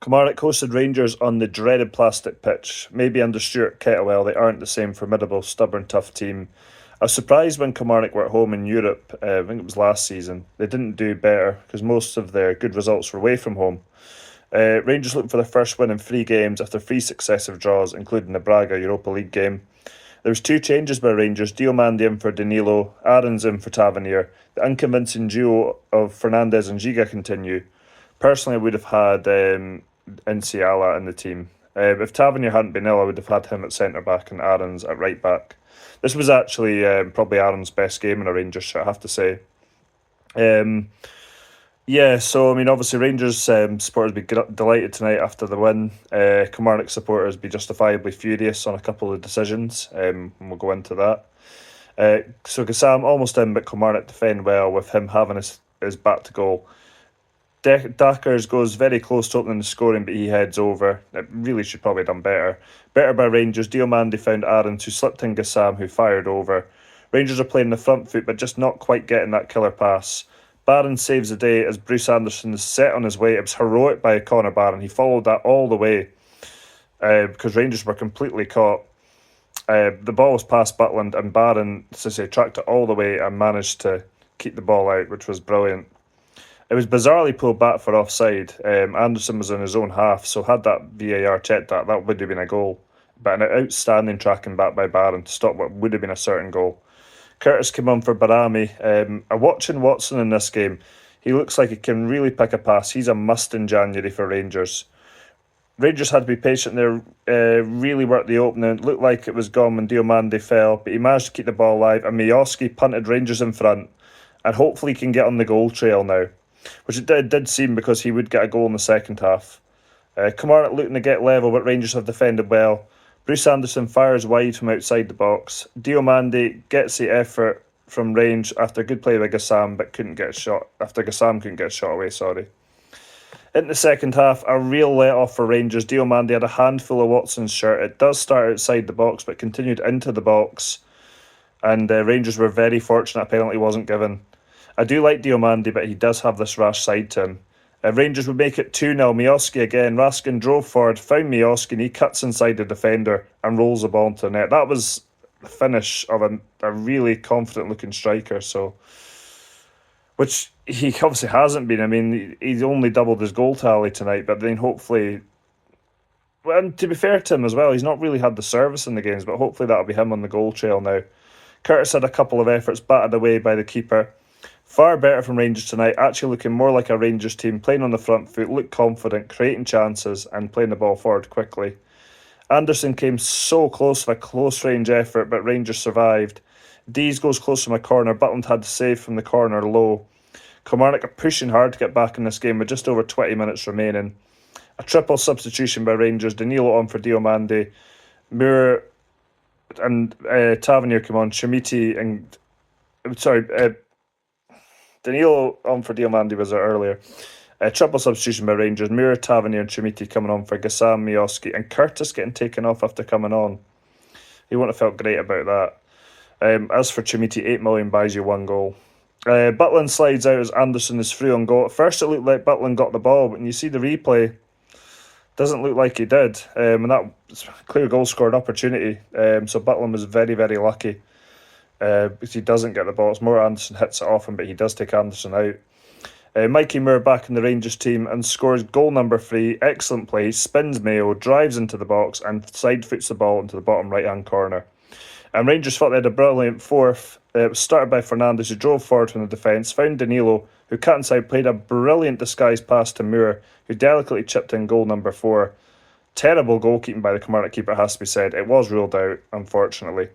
Kilmarnock hosted Rangers on the dreaded plastic pitch. Maybe under Stuart Kettlewell, they aren't the same formidable, stubborn, tough team. I was surprised when Kilmarnock were at home in Europe, I think it was last season. They didn't do better because most of their good results were away from home. Rangers looking for their first win in 3 games after 3 successive draws, including the Braga Europa League game. There was 2 changes by Rangers, Diomande in for Danilo, Aarons in for Tavernier. The unconvincing duo of Fernandes and Giga continue. Personally, I would have had Inciala in the team. If Tavernier hadn't been ill, I would have had him at centre-back and Aarons at right-back. This was actually probably Aaron's best game in a Rangers shirt, I have to say. So I mean, obviously Rangers supporters be delighted tonight after the win. Kilmarnock supporters be justifiably furious on a couple of decisions, and we'll go into that. So Gassam almost in, but Kilmarnock defend well with him having his back to goal. Dackers goes very close to opening the scoring, but he heads over. It really should probably have done better. Better by Rangers. Diomande found Aarons, who slipped in Gassam, who fired over. Rangers are playing the front foot, but just not quite getting that killer pass. Barron saves the day as Bruce Anderson is set on his way. It was heroic by Connor Barron. He followed that all the way because Rangers were completely caught. The ball was past Butland, and Barron, tracked it all the way and managed to keep the ball out, which was brilliant. It was bizarrely pulled back for offside. Anderson was in his own half, so had that VAR checked that would have been a goal. But an outstanding tracking back by Barron to stop what would have been a certain goal. Curtis came on for Barami. Watching Watson in this game, he looks like he can really pick a pass. He's a must in January for Rangers. Rangers had to be patient there, really worked the opening. It looked like it was gone when Diomande fell, but he managed to keep the ball alive, and Mijoski punted Rangers in front, and hopefully he can get on the goal trail now, which it did seem because he would get a goal in the second half. Kilmarnock looking to get level, but Rangers have defended well. Bruce Anderson fires wide from outside the box. Diomande gets the effort from range after a good play by Gassam, but couldn't get a shot. After Gassam couldn't get a shot away, In the second half, a real let-off for Rangers. Diomande had a handful of Watson's shirt. It does start outside the box, but continued into the box. And Rangers were very fortunate a penalty wasn't given. I do like Diomande, but he does have this rash side to him. Rangers would make it 2-0. Mijoski again. Raskin drove forward, found Mijoski, and he cuts inside the defender and rolls the ball into the net. That was the finish of a really confident-looking striker, which he obviously hasn't been. I mean, he's only doubled his goal tally tonight, but then hopefully... Well, and to be fair to him as well, he's not really had the service in the games, but hopefully that'll be him on the goal trail now. Curtis had a couple of efforts batted away by the keeper. Far better from Rangers tonight, actually looking more like a Rangers team, playing on the front foot, looked confident, creating chances and playing the ball forward quickly. Anderson came so close with a close range effort, but Rangers survived. Dees goes close from a corner, Butland had to save from the corner low. Kilmarnock are pushing hard to get back in this game with just over 20 minutes remaining. A triple substitution by Rangers, Danilo on for Diomande, Moore and Tavernier come on, Danilo on for Diomande was there earlier. Triple substitution by Rangers. Moore, Tavernier and Chimiti coming on for Gassam, Mijoski and Curtis getting taken off after coming on. He wouldn't have felt great about that. As for Chimiti, 8 million buys you 1 goal. Butland slides out as Anderson is through on goal. At first it looked like Butland got the ball, but when you see the replay, doesn't look like he did. And that was a clear goal scored opportunity. So Butland was very, very lucky. Because he doesn't get the ball. It's more Anderson hits it off him, but he does take Anderson out. Mikey Moore back in the Rangers team and scores goal number 3. Excellent play. Spins Mayo, drives into the box and side foots the ball into the bottom right hand corner. And Rangers thought they had a brilliant fourth. It was started by Fernandes, who drove forward from the defence, found Danilo, who cut inside, played a brilliant disguised pass to Moore, who delicately chipped in goal number 4. Terrible goalkeeping by the Kilmarnock keeper, has to be said. It was ruled out, unfortunately.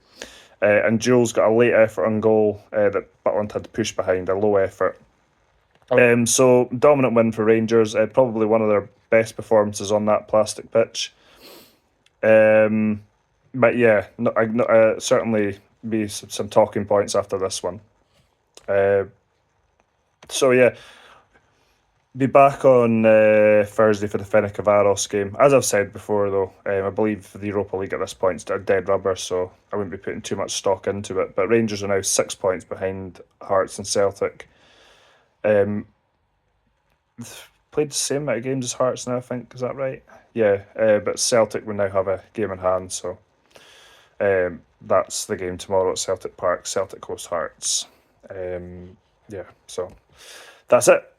And Jules got a late effort on goal that Butland had to push behind, a low effort. So, dominant win for Rangers, probably one of their best performances on that plastic pitch. But yeah, certainly be some talking points after this one. So yeah, be back on Thursday for the Ferencváros game. As I've said before, though, I believe the Europa League at this point is dead rubber, so I wouldn't be putting too much stock into it. But Rangers are now 6 points behind Hearts and Celtic. played the same amount of games as Hearts now, I think. Is that right? Yeah, but Celtic will now have a game in hand, so that's the game tomorrow at Celtic Park. Celtic host Hearts. Yeah, so that's it.